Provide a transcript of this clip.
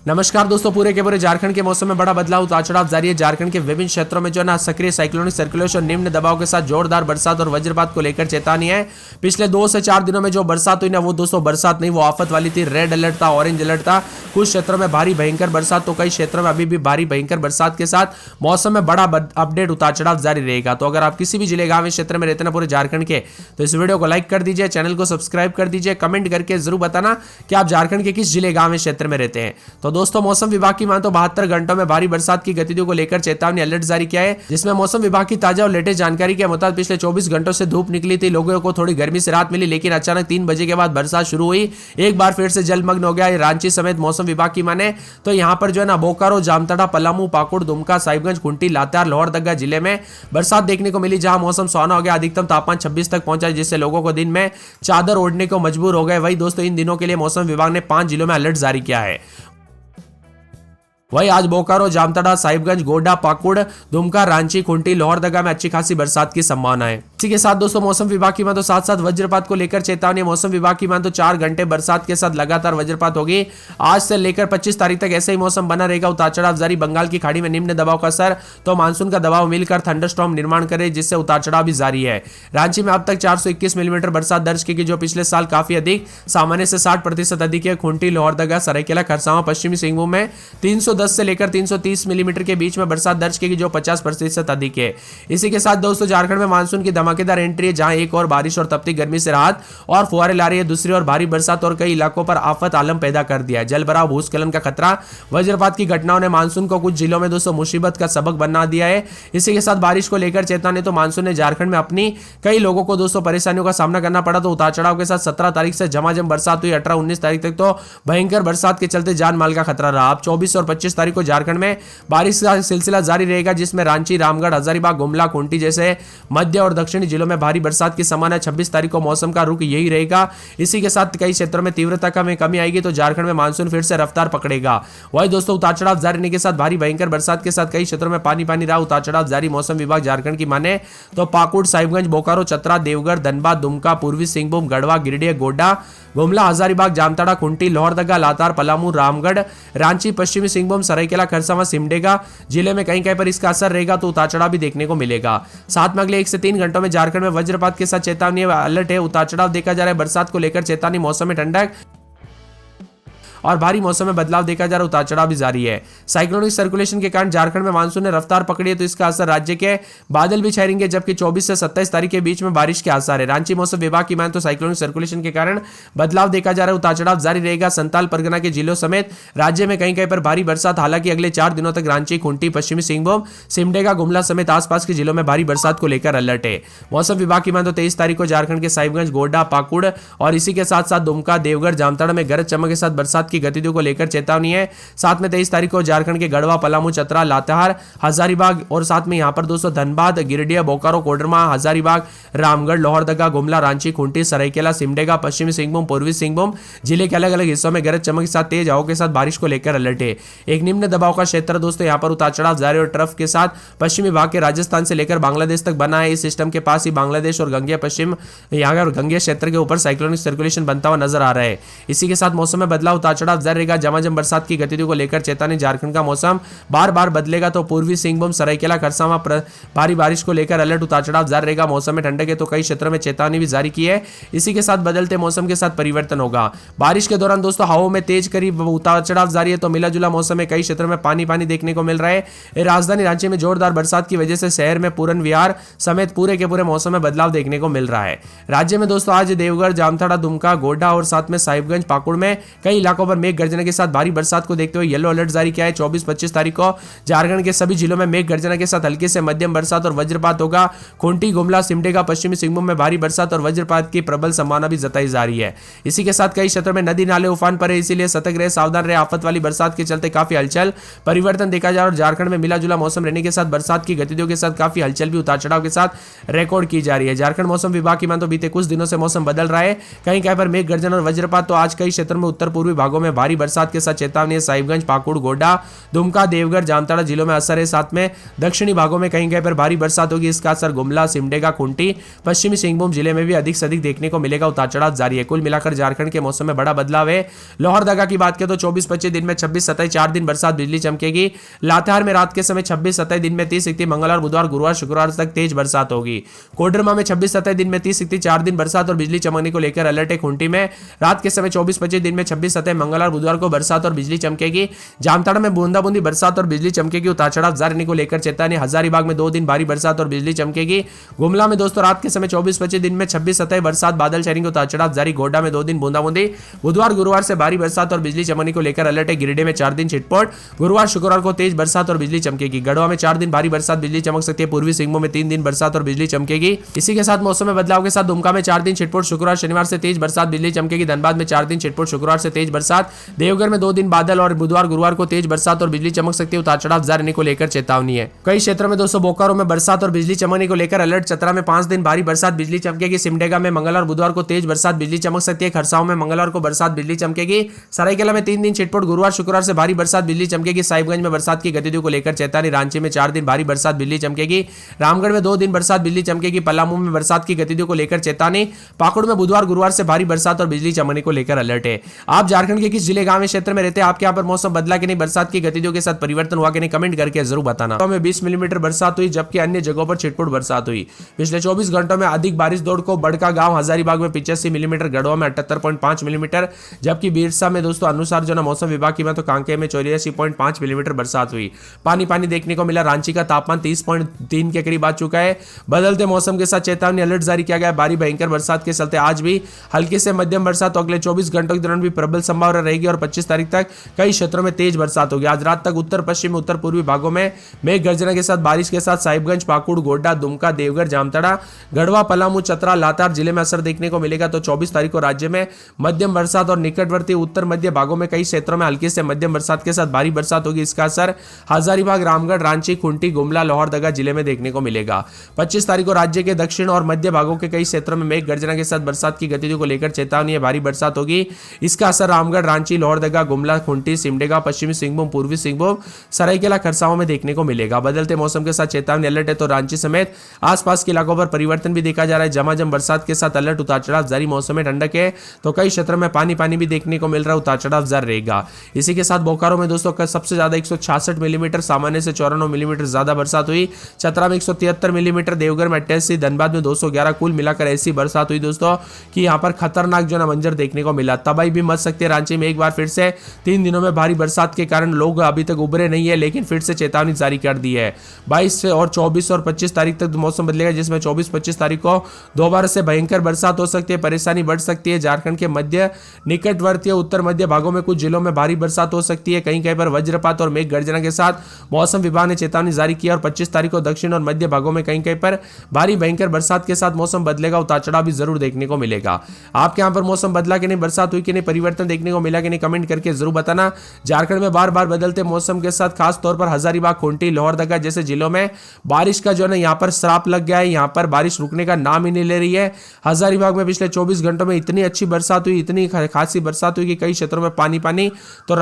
नमस्कार दोस्तों, पूरे के पूरे झारखंड के मौसम में बड़ा बदलाव उतार चढ़ाव जारी है। झारखंड के विभिन्न क्षेत्रों में जो है ना सक्रिय साइक्लोनिक सर्कुलेशन निम्न दबाव के साथ जोरदार बरसात और वज्रपात को लेकर चेतावनी है। पिछले 2 से 4 दिनों में जो बरसात हुई ना, वो दोस्तों बरसात नहीं, वो आफत वाली थी। रेड अलर्ट था, ऑरेंज अलर्ट था। कुछ क्षेत्रों में भारी भयंकर बरसात, तो कई क्षेत्रों में अभी भी भारी भयंकर बरसात के साथ मौसम में बड़ा अपडेट उतार चढ़ाव जारी रहेगा। तो अगर आप किसी भी जिले गांव क्षेत्र में रहते ना पूरे झारखंड के, तो इस वीडियो को लाइक कर दीजिए, चैनल को सब्सक्राइब कर दीजिए, कमेंट करके जरूर बताना कि आप झारखंड के किस जिले गांव क्षेत्र में रहते हैं। तो दोस्तों मौसम विभाग की मान तो 72 घंटों में भारी बरसात की गतिविधियों को लेकर चेतावनी अलर्ट जारी किया है, जिसमें मौसम विभाग की ताजा और लेटेस्ट जानकारी के मुताबिक पिछले 24 घंटों से धूप निकली थी, लोगों को थोड़ी गर्मी से राहत मिली, लेकिन अचानक 3 बजे के बाद बरसात शुरू हुई, एक बार फिर से जलमग्न हो गया रांची समेत। मौसम विभाग की माने तो यहां पर जो है ना बोकारो, जामताड़ा, पलामू, पाकुड़, दुमका, साहिबगंज, खुंटी, लातेहार, लोहरदगा जिले में बरसात देखने को मिली, जहां मौसम सुहाना हो गया। अधिकतम तापमान 26 तक पहुंचा, जिससे लोगों को दिन में चादर ओढ़ने को मजबूर हो गए। वही दोस्तों इन दिनों के लिए मौसम विभाग ने 5 जिलों में अलर्ट जारी किया है। वही आज बोकारो, जामताड़ा, साहिबगंज, गोड्डा, पाकुड़, दुमका, रांची, खुंटी, लोहरदगा में अच्छी खासी बरसात की संभावना है। इसी के साथ दोस्तों मौसम विभाग की मान तो साथ साथ वज्रपात को लेकर चेतावनी। मौसम विभाग की मान तो 4 घंटे बरसात के साथ लगातार वज्रपात होगी। आज से लेकर 25 तारीख तक ऐसे ही मौसम बना रहेगा। उतार चढ़ाव जारी। बंगाल की खाड़ी में निम्न दबाव का असर, तो मानसून का दबाव मिलकर थंडरस्टॉर्म निर्माण करे, जिससे उतार चढ़ाव भी जारी है। रांची में अब तक 421 मिलीमीटर बरसात दर्ज की, जो पिछले साल काफी अधिक, सामान्य से 60% अधिक है। खुंटी, लोहरदगा, सरायकेला, खरसावां, पश्चिमी सिंहभूम में 310 से लेकर 330 मिलीमीटर के बीच में बरसात दर्ज की, जो 50% अधिक है। इसी के साथ दोस्तों झारखंड में मानसून की धमाकेदार एंट्री है, जहां एक और बारिश और तपती गर्मी से राहत और फुहारे ला रही है। दूसरी ओर भारी बरसात और कई इलाकों पर आफत आलम पैदा कर दिया है। जलभराव, भूस्खलन का खतरा, वज्रपात की घटनाओं ने मानसून को कुछ जिलों में दोस्तों मुसीबत का सबक बना दिया है। इसी के साथ बारिश को लेकर चेतावनी, तो मानसून ने झारखंड में अपनी कई लोगों को दोस्तों परेशानियों का सामना करना पड़ा। तो उतार चढ़ाव के साथ 17 तारीख से झमाझम बरसात हुई। 18-19 तारीख तक तो भयंकर बरसात के चलते जान माल का खतरा रहा। अब 24 और 25 तारीख को झारखंड में बारिश का सिलसिला जारी रहेगा, जिसमें रांची, रामगढ़, हजारीबाग, गुमला, खुंटी जैसे मध्य और दक्षिणी जिलों में भारी बरसात की संभावना है। 26 तारीख को मौसम का रुख यही रहेगा। इसी के साथ कई क्षेत्रों में तीव्रता में कमी आएगी, तो झारखंड में मानसून फिर से रफ्तार पकड़ेगा। वही दोस्तों उतार चढ़ाव जारी रहने के साथ भारी भयंकर बरसात के साथ कई क्षेत्रों में पानी पानी रहा। उतार चढ़ाव जारी। मौसम विभाग झारखंड की माने तो पाकुड़, साहिबगंज, बोकारो, चतरा, देवगढ़, धनबाद, दुमका, पूर्वी सिंहभूम, गढ़वा, गिरिडीह, गोड्डा, गुमला, हजारीबाग, जामताड़ा, खुंटी, लोहरदगा, लातेहार, पलामू, रामगढ़, रांची, पश्चिमी सिंहभूम, सरायकेला, खरसावां, सिमडेगा जिले में कहीं पर इसका असर रहेगा, तो उतार चढ़ाव भी देखने को मिलेगा। साथ में अगले 1 से 3 घंटों में झारखंड में वज्रपात के साथ चेतावनी अलर्ट है। उतार चढ़ाव देखा जा रहा है। बरसात को लेकर चेतावनी, मौसम में ठंडक और भारी मौसम में बदलाव देखा जा रहा है। उतार चढ़ाव भी जारी है। साइक्लोनिक सर्कुलेशन के कारण झारखंड में मानसून ने रफ्तार पकड़ी है, तो इसका असर राज्य के बादल भी छाएंगे, जबकि 24 से 27 तारीख के बीच में बारिश के आसार है। रांची मौसम विभाग की मान तो साइक्लोनिक सर्कुलेशन के कारण बदलाव देखा जा रहा है। उतार चढ़ाव जारी रहेगा। संताल परगना के जिलों समेत राज्य में कहीं पर भारी बरसात। हालांकि अगले 4 दिनों तक रांची, खुंटी, पश्चिमी सिंहभूम, सिमडेगा, गुमला समेत आसपास के जिलों में भारी बरसात को लेकर अलर्ट है। मौसम विभाग की मान तो 23 तारीख को झारखंड के साहिबगंज, गोड्डा, पाकुड़ और इसी के साथ साथ दुमका, देवगढ़, जामताड़ा में गरज चमक के साथ बरसात की गतिविधियों को लेकर चेतावनी है। साथ में 23 तारीख को झारखंड के गढ़वा, पलामू, चतरा, लातेहार, हजारीबाग और साथ में यहां पर दोस्तों धनबाद, गिरिडीह, बोकारो, कोडरमा, हजारीबाग, रामगढ़, लोहरदगा, गुमला, रांची, खुंटी, सरायकेला, सिमडेगा, पश्चिमी सिंहभूम, पूर्वी सिंहभूम जिले के अलग अलग हिस्सों में गरज चमक के साथ तेज हवाओं के साथ बारिश को लेकर अलर्ट है। एक निम्न दबाव का क्षेत्र दोस्तों यहां पर उतार चढ़ाव जारी और ट्रफ के साथ पश्चिमी भाग के राजस्थान से लेकर बांग्लादेश तक बना है। इस सिस्टम के पास ही बांग्लादेश और गंगे पश्चिम यहां गंगे क्षेत्र के ऊपर साइक्लोनिक सर्कुलेशन बनता हुआ नजर आ रहा है। इसी के साथ मौसम में बदलाव, उतार चढ़ाव जारी रहेगा। झमाझम बरसात की गतिविधियों को लेकर चेतावनी। झारखंड का मौसम बार बार बदलेगा, तो पूर्वी सिंहभूम, सरायकेला, खरसावां भारी बारिश को लेकर अलर्ट। उतार चढ़ाव जारी रहेगा। मौसम में ठंडक है, तो कई क्षेत्रों में चेतावनी भी जारी की है। इसी के साथ बदलते मौसम के साथ परिवर्तन होगा। बारिश के दौरान दोस्तों हवाओं में तेज करीब उतार चढ़ाव जारी है, तो मिला जुला मौसम में कई क्षेत्रों में पानी पानी देखने को मिल रहा है। राजधानी रांची में जोरदार बरसात की वजह से शहर में पूरन विहार समेत पूरे के पूरे मौसम में बदलाव देखने को मिल रहा है। राज्य में दोस्तों आज देवगढ़, जामताड़ा, दुमका, गोड्डा और साथ में साहिबगंज, पाकुड़ में कई इलाकों पर मेघ गर्जना के साथ भारी बरसात को देखते हुए येलो अलर्ट जारी किया है। 24-25 तारीख को झारखंड के सभी जिलों में मेघ गर्जना के साथ हल्के से मध्यम बरसात और वज्रपात होगा। खुंटी, गुमला, सिमडेगा, पश्चिमी सिंहभूम में भारी बरसात और वज्रपात की प्रबल संभावना भी जताई जा रही है। इसी के साथ कई क्षेत्रों में नदी नाले उफान पर है, इसीलिए सतर्क रहे, सावधान रहे। आफत वाली बरसात के चलते काफी हलचल परिवर्तन देखा जा रहा है। झारखंड में मिला जुला मौसम रहने के साथ बरसात की गतिविधियों के साथ काफी हलचल भी उतार चढ़ाव के साथ रिकॉर्ड की जा रही है। झारखंड मौसम विभाग की मान तो बीते कुछ दिनों से मौसम बदल रहा है। कहीं पर मेघ गर्जन और वज्रपात, तो आज कई क्षेत्रों में उत्तर पूर्वी भागों में भारी बरसात के साथ चेतावनी है। साहिबगंज, पाकुड़, गोड्डा, दुमका, देवघर, जामताड़ा जिलों में असर है। साथ में दक्षिणी भागों में कहीं कहीं पर भारी बरसात होगी। इसका असर गुमला, सिमडेगा, खूंटी, पश्चिमी सिंहभूम जिले में भी अधिक से अधिक देखने को मिलेगा। उतार चढ़ाव जारी है। कुल मिलाकर झारखंड के मौसम में बड़ा बदलाव है। लोहरदगा की बात करें तो 24-25 दिन में 26-27 4 दिन बरसात, बिजली चमकेगी। लातेहार में रात के समय 26-27 दिन में 30-31 मंगलवार, बुधवार, गुरुवार, शुक्रवार तक तेज बरसात होगी। कोडरमा में 26-27 दिन में 30-31 4 दिन बरसात और बिजली चमकने को लेकर अलर्ट है। खूंटी में रात के समय 24-25 दिन में 26-27 मंगलवार, बुधवार को बरसात और बिजली चमकेगी। जामताड़ा में बूंदाबूंदी बरसात और बिजली चमकेगी। उतार चढ़ाव जारी को लेकर चेतावनी। हजारीबाग में 2 दिन भारी बरसात और बिजली चमकेगी। गुमला में दोस्तों रात के समय 24-25 दिन में 26-27 बरसात, बादल छाएंगे। उतार चढ़ाव जारी। गोड्डा में 2 दिन बूंदाबूंदी, बुधवार, गुरुवार से भारी बरसात और बिजली चमकने को लेकर अलर्ट है। गिरिडीह में 4 दिन छिटपुट, गुरुवार, शुक्रवार को तेज बरसात और बिजली चमकेगी। गढ़वा में 4 दिन भारी बरसात, बिजली चमक सकती है। पूर्वी सिंहभूम में 3 दिन बरसात और बिजली चमकेगी। इसी के साथ मौसम में बदलाव के साथ दुमका में 4 दिन छिटपुट, शुक्रवार, शनिवार से तेज बरसात, बिजली चमकेगी। धनबाद में 4 दिन छिटपुट, शुक्रवार से तेज बरसात। देवघर में 2 दिन बादल और बुधवार, गुरुवार को तेज बरसात और बिजली चमक सकती है। उतार चढ़ाव जारी को लेकर चेतावनी है। कई क्षेत्रों में दोस्तों बोकारो में बरसात और बिजली चमकने को लेकर अलर्ट। चतरा में 5 दिन भारी बरसात, बिजली चमकेगी। सिमडेगा में मंगलवार, बुधवार को तेज बरसात, बिजली चमक सकती है। खरसाओं में मंगलवार को बरसात, बिजली चमकेगी। सरायकेला में 3 दिन छिटपुट, गुरुवार, शुक्रवार से भारी बरसात, बिजली चमकेगी। साहिबगंज में बरसात की गतिविधियों को लेकर चेतावनी। रांची में 4 दिन भारी बरसात, बिजली चमकेगी। रामगढ़ में 2 दिन बरसात, बिजली चमकेगी। पलामू में बरसात की गतिविधियों को लेकर चेतावनी। पाकुड़ में बुधवार, गुरुवार से भारी बरसात और बिजली चमकने को लेकर अलर्ट है। आप झारखंड के किस जिले, गांव, क्षेत्र में रहते हैं? आपके यहाँ पर मौसम बदला कि नहीं? बरसात की गतिविधियों के साथ परिवर्तन हुआ कि नहीं? कमेंट करके जरूर बताना। तो में 20 मिलीमीटर बरसात हुई, जबकि अन्य जगहों पर छिटपुट बरसात हुई। पिछले 24 घंटों में अधिक बारिश दौड़ को बड़का गांव हजारीबाग में 85 मिलीमीटर, गढ़वा में 78.5 मिलीमीटर, जबकि बिरसा में दोस्तों अनुसार जो ना मौसम विभाग की में तो कांके में 84.5 मिलीमीटर बरसात हुई। पानी पानी देखने को मिला। रांची का तापमान 30.3 के करीब आ चुका है। बदलते मौसम के साथ चेतावनी, अलर्ट जारी किया गया। भारी भयंकर बरसात के चलते आज भी हल्की से मध्यम बरसात, अगले 24 घंटों के दौरान भी प्रबल संभावना रहेगी और 25 तारीख तक कई क्षेत्रों में तेज बरसात होगी। आज रात तक उत्तर पश्चिम, उत्तर पूर्वी भागों में मेघ गर्जना के साथ बारिश के साथ साहिबगंज, पाकुड़, गोड्डा, दुमका, देवघर, जामताड़ा, गढ़वा, पलामू, चतरा, लातेहार जिले में असर देखने को मिलेगा। तो 24 तारीख को राज्य में मध्यम बरसात और निकटवर्ती उत्तर मध्य भागों में कई क्षेत्रों में हल्की से मध्यम बरसात के साथ भारी बरसात होगी। इसका असर हजारीबाग, रामगढ़, रांची, खूंटी, गुमला, लोहरदगा जिले में देखने को मिलेगा। 25 तारीख को राज्य के दक्षिण और मध्य भागों के कई क्षेत्रों में मेघ गर्जना के साथ बरसात की गतिविधियों को लेकर चेतावनी है। भारी बरसात होगी। इसका असर रामगढ़, रांची, लोहरदगा, गुमला, खूंटी, सिमडेगा, पश्चिमी सिंहभूम, पूर्वी सिंहभूम, सरायकेला, खरसाओं में देखने को मिलेगा। बदलते मौसम के साथ चेतावनी, अलर्ट है। तो रांची समेत आसपास के इलाकों पर परिवर्तन भी देखा जा रहा है। झमाझम बरसात के साथ अलर्ट। उतार चढ़ाव जारी। मौसम में ठंडक है तो कई क्षेत्रों में पानी पानी भी देखने को मिल रहा है। उतार चढ़ाव जारी रहेगा। इसी के साथ बोकारो में दोस्तों सबसे ज्यादा 166 मिलीमीटर, सामान्य से 94 मिलीमीटर ज्यादा बरसात हुई। चतरा में 173 मिलीमीटर, देवघर में 88, धनबाद में 211, कुल मिलाकर ऐसी बरसात हुई दोस्तों कि यहाँ पर खतरनाक जो ना मंजर देखने को मिला। तबाही भी मच सकती है। रांची में एक बार फिर से 3 दिनों में भारी बरसात के कारण लोग अभी तक उभरे नहीं है, लेकिन फिर से चेतावनी जारी कर दी है। 22 और 24 और 25 तारीख तक मौसम बदलेगा, जिसमें 24-25 तारीख को दोबारा से भयंकर बरसात हो सकती है। परेशानी बढ़ सकती है। झारखंड के मध्य, निकटवर्ती उत्तर मध्य भागों में कुछ जिलों में भारी बरसात हो सकती है। कहीं कहीं पर वज्रपात और मेघ गर्जना के साथ मौसम विभाग ने चेतावनी जारी की। और 25 तारीख को दक्षिण और मध्य भागों में कहीं कहीं पर भारी भयंकर बरसात के साथ मौसम बदलेगा। उतार चढ़ाव भी जरूर देखने को मिलेगा। आपके यहाँ पर मौसम बदला कि नहीं? बरसात हुई कि नहीं? परिवर्तन देखने को मिला कि नहीं? कमेंट करके जरूर बताना। झारखंड में बार बार बदलते मौसम के साथ खास तौर पर हजारीबाग, खूंटी, लोहरदगा जैसे जिलों में बारिश का जो है ना यहाँ पर श्राप लग गया है। यहाँ पर बारिश रुकने का नाम ही नहीं ले रही है। हजारीबाग में पिछले 24 घंटों में इतनी अच्छी बरसात हुई, इतनी खासी बरसात हुई कि कई क्षेत्रों में पानी पानी। तो